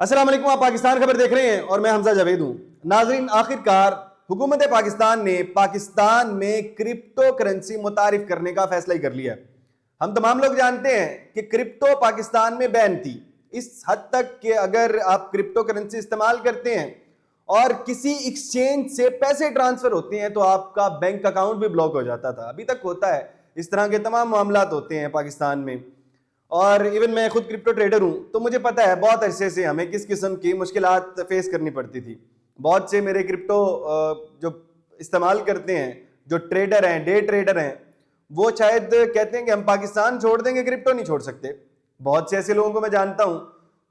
अस्सलाम वालेकुम, आप पाकिस्तान खबर देख रहे हैं और मैं हमजा जावेद हूं। नाजरीन, आखिरकार हुकूमत पाकिस्तान ने पाकिस्तान में क्रिप्टो करेंसी मुतारिफ करने का फैसला ही कर लिया है। हम तमाम लोग जानते हैं कि क्रिप्टो पाकिस्तान में बैन थी, इस हद तक कि अगर आप क्रिप्टो करेंसी इस्तेमाल करते हैं और किसी एक्सचेंज से पैसे ट्रांसफर होते हैं तो आपका बैंक अकाउंट भी ब्लॉक हो जाता था। अभी तक होता है, इस तरह के तमाम मामलात होते हैं पाकिस्तान में। और इवन मैं खुद क्रिप्टो ट्रेडर हूं, तो मुझे पता है बहुत अरसे से हमें किस किस्म की मुश्किलात फेस करनी पड़ती थी। बहुत से मेरे क्रिप्टो जो इस्तेमाल करते हैं, जो ट्रेडर हैं, डे ट्रेडर हैं, वो शायद कहते हैं कि हम पाकिस्तान छोड़ देंगे, क्रिप्टो नहीं छोड़ सकते। बहुत से ऐसे लोगों को मैं जानता हूं।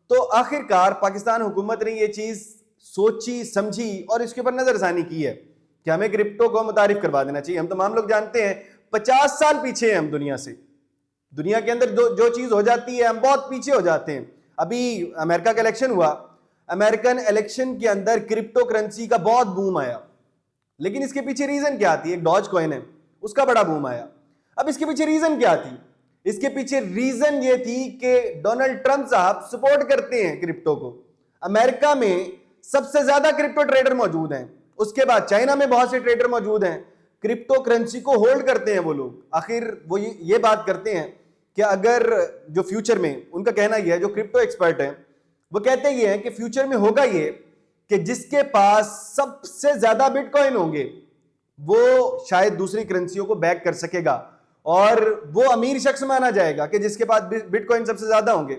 तो आखिरकार पाकिस्तान हुकूमत ने ये चीज सोची समझी और इसके ऊपर नजरसानी की है कि हमें क्रिप्टो को मुतारिफ करवा देना चाहिए। हम तमाम लोग जानते हैं 50 साल पीछे हैं हम दुनिया से। दुनिया के अंदर जो चीज हो जाती है हम बहुत पीछे हो जाते हैं। अभी अमेरिका का इलेक्शन हुआ, अमेरिकन इलेक्शन के अंदर क्रिप्टो करेंसी का बहुत बूम आया, लेकिन इसके पीछे रीजन क्या थी? एक डॉज कॉइन है, उसका बड़ा बूम आया। अब इसके पीछे रीजन क्या थी? इसके पीछे रीजन ये थी कि डोनाल्ड ट्रंप साहब सपोर्ट करते हैं क्रिप्टो को। अमेरिका में सबसे ज्यादा क्रिप्टो ट्रेडर मौजूद हैं, उसके बाद चाइना में बहुत से ट्रेडर मौजूद हैं। क्रिप्टो करेंसी को होल्ड करते हैं वो लोग। आखिर वो ये बात करते हैं कि अगर जो फ्यूचर में, उनका कहना यह है, जो क्रिप्टो एक्सपर्ट हैं वो कहते ये हैं कि फ्यूचर में होगा ये कि जिसके पास सबसे ज्यादा बिटकॉइन होंगे वो शायद दूसरी करेंसियों को बैक कर सकेगा और वो अमीर शख्स माना जाएगा कि जिसके पास बिटकॉइन सबसे ज्यादा होंगे।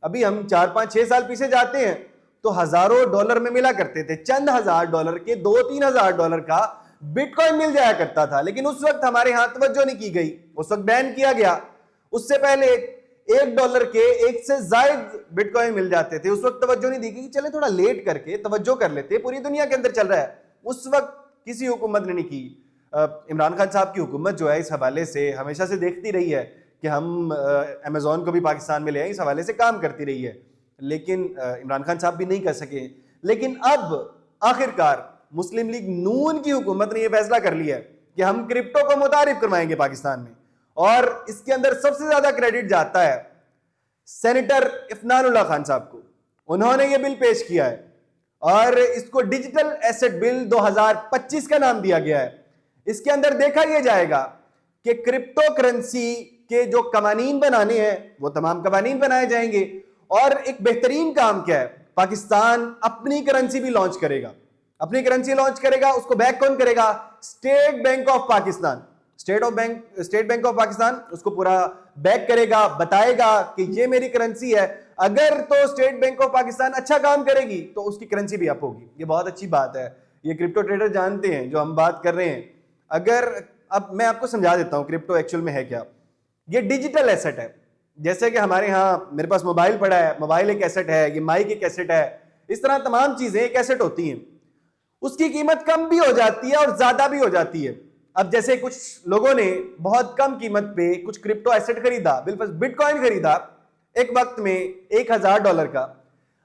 अभी हम 4-5-6 साल पीछे जाते हैं तो हजारों डॉलर में मिला करते थे, चंद हजार डॉलर के, 2-3 हजार डॉलर का बिटकॉइन मिल जाया करता था। लेकिन उस वक्त हमारे यहां तवज्जो नहीं की गई, उस वक्त बैन किया गया। उससे पहले $1 के 1 से ज्यादा बिटकॉइन मिल जाते थे, उस वक्त तवज्जो नहीं दी गई, चले थोड़ा लेट करके तवज्जो कर लेते, पूरी दुनिया के अंदर चल रहा है। उस वक्त किसी हुकूमत ने नहीं की। इमरान खान साहब की हुकूमत जो है इस हवाले से हमेशा से देखती रही है कि हम अमेजोन को भी पाकिस्तान में ले आए, इस हवाले से काम करती रही है, लेकिन इमरान खान साहब भी नहीं कर सके। लेकिन अब आखिरकार मुस्लिम लीग नून की हुकूमत ने यह फैसला कर लिया है कि हम क्रिप्टो को मुतारिफ करवाएंगे पाकिस्तान में, और इसके अंदर सबसे ज्यादा क्रेडिट जाता है सेनेटर इफनानुल्लाह खान साहब को। उन्होंने यह बिल पेश किया है और इसको डिजिटल एसेट बिल 2025 का नाम दिया गया है। इसके अंदर देखा यह जाएगा कि क्रिप्टो करेंसी के जो कवानीन बनाने हैं वो तमाम कवानीन बनाए जाएंगे। और एक बेहतरीन काम क्या है, पाकिस्तान अपनी करेंसी भी लॉन्च करेगा। अपनी करेंसी लॉन्च करेगा, उसको बैक कौन करेगा? State bank of Pakistan. State bank of Pakistan उसको पूरा बैक करेगा, बताएगा कि ये मेरी करेंसी है। अगर तो स्टेट बैंक ऑफ पाकिस्तान अच्छा काम करेगी तो उसकी करेंसी भी अप होगी। ये बहुत अच्छी बात है, ये क्रिप्टो ट्रेडर जानते हैं जो हम बात कर रहे हैं। अगर अब मैं आपको समझा देता हूं क्रिप्टो एक्चुअल में है क्या। ये डिजिटल एसेट है, जैसे कि हमारे यहां मेरे पास मोबाइल पड़ा है, मोबाइल एक एसेट है, ये माइक एक एसेट है, इस तरह तमाम चीजें एक एसेट होती हैं। उसकी कीमत कम भी हो जाती है और ज्यादा भी हो जाती है। अब जैसे कुछ लोगों ने बहुत कम कीमत पे कुछ क्रिप्टो एसेट खरीदा, बिटकॉइन खरीदा एक वक्त में $1000 का,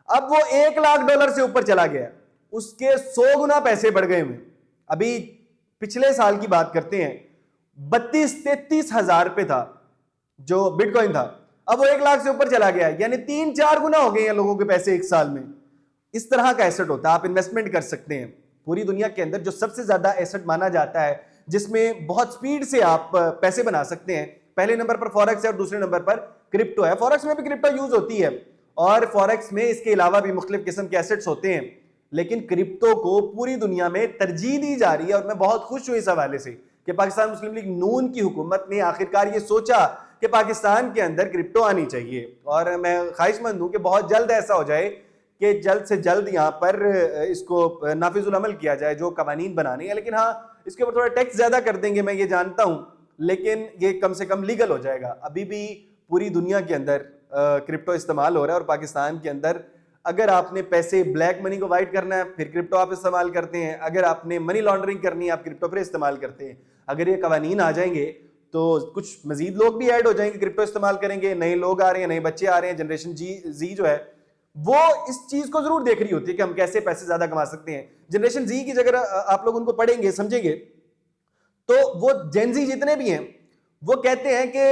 अब वो $1,00,000 से ऊपर चला गया, उसके 100 गुना पैसे बढ़ गए हुए। अभी पिछले साल की बात करते हैं, 32-33 हजार पे था जो बिटकॉइन था, अब वो 1 लाख से ऊपर चला गया, यानी 3-4 गुना हो गए हैं लोगों के पैसे एक साल में। इस तरह का एसेट होता है, आप इन्वेस्टमेंट कर सकते हैं। पूरी दुनिया के अंदर जो सबसे ज्यादा एसेट माना जाता है जिसमें बहुत स्पीड से आप पैसे बना सकते हैं, पहले नंबर पर फॉरेक्स है और दूसरे नंबर पर क्रिप्टो है। फॉरेक्स में भी क्रिप्टो यूज होती है और फॉरेक्स में इसके अलावा भी मुख्तलिफ किस्म के एसेट्स होते हैं, लेकिन क्रिप्टो को पूरी दुनिया में तरजीह दी जा रही है। और मैं बहुत खुश हूं इस हवाले से कि पाकिस्तान मुस्लिम लीग नून की हुकूमत ने आखिरकार ये सोचा कि पाकिस्तान के अंदर क्रिप्टो आनी चाहिए। और मैं ख्वाहिशमंद हूं कि बहुत जल्द ऐसा हो जाए कि जल्द से जल्द यहाँ पर इसको नाफिजुल अमल किया जाए जो कवानीन बनाने हैं। लेकिन हाँ, इसके ऊपर थोड़ा टैक्स ज्यादा कर देंगे, मैं ये जानता हूं, लेकिन ये कम से कम लीगल हो जाएगा। अभी भी पूरी दुनिया के अंदर क्रिप्टो इस्तेमाल हो रहा है और पाकिस्तान के अंदर अगर आपने पैसे ब्लैक मनी को वाइट करना है फिर क्रिप्टो आप इस्तेमाल करते हैं, अगर आपने मनी लॉन्ड्रिंग करनी है आप क्रिप्टो फिर इस्तेमाल करते हैं। अगर ये कवानीन आ जाएंगे तो कुछ मजीद लोग भी ऐड हो जाएंगे, क्रिप्टो इस्तेमाल करेंगे, नए लोग आ रहे हैं, नए बच्चे आ रहे हैं, जनरेशन जी जो है वो इस चीज को जरूर देख रही होती है कि हम कैसे पैसे ज्यादा कमा सकते हैं। जनरेशन जी की जगह आप लोग उनको पढ़ेंगे समझेंगे तो वो जेनजी जितने भी हैं वो कहते हैं कि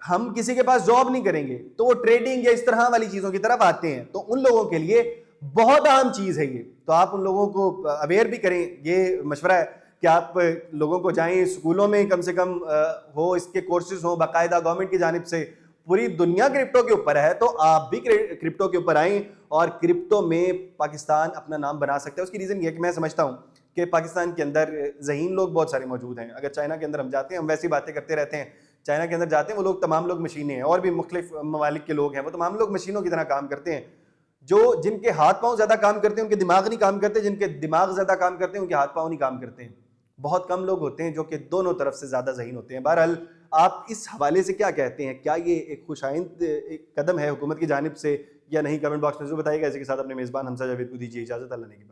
हम किसी के पास जॉब नहीं करेंगे, तो वो ट्रेडिंग या इस तरह वाली चीजों की तरफ आते हैं। तो उन लोगों के लिए बहुत अहम चीज़ है ये। तो आप उन लोगों को अवेयर भी करें, ये मशवरा है कि आप लोगों को जाएं, स्कूलों में कम से कम हो, इसके कोर्सेज हो बाकायदा गवर्नमेंट की जानिब से। पूरी दुनिया क्रिप्टो के ऊपर है, तो आप भी क्रिप्टो के ऊपर आएं और क्रिप्टो में पाकिस्तान अपना नाम बना सकते हैं। उसकी रीज़न ये है कि मैं समझता हूँ कि पाकिस्तान के अंदर ज़हीन लोग बहुत सारे मौजूद हैं। अगर चाइना के अंदर हम जाते हैं, हम वैसी बातें करते रहते हैं, चाइना के अंदर जाते हैं वो लोग, तमाम लोग मशीनें हैं, और भी मुख्तलिफ ममालिक के लोग हैं, वो तमाम लोग मशीनों की तरह काम करते हैं। जो जिनके हाथ पांव ज्यादा काम करते हैं उनके दिमाग नहीं काम करते, जिनके दिमाग ज्यादा काम करते हैं उनके हाथ पांव नहीं काम करते हैं। बहुत कम लोग होते हैं जो कि दोनों तरफ से ज्यादा ज़हीन होते हैं। बहरहाल आप इस हवाले से क्या कहते हैं, क्या ये एक खुशाइंद एक कदम है हुकूमत की जानिब से या नहीं? कमेंट बॉक्स में जरूर बताइएगा। इसी के साथ अपने मेज़बान हमजा जावेद को दीजिए इजाज़त। अल्लाह ने की बात।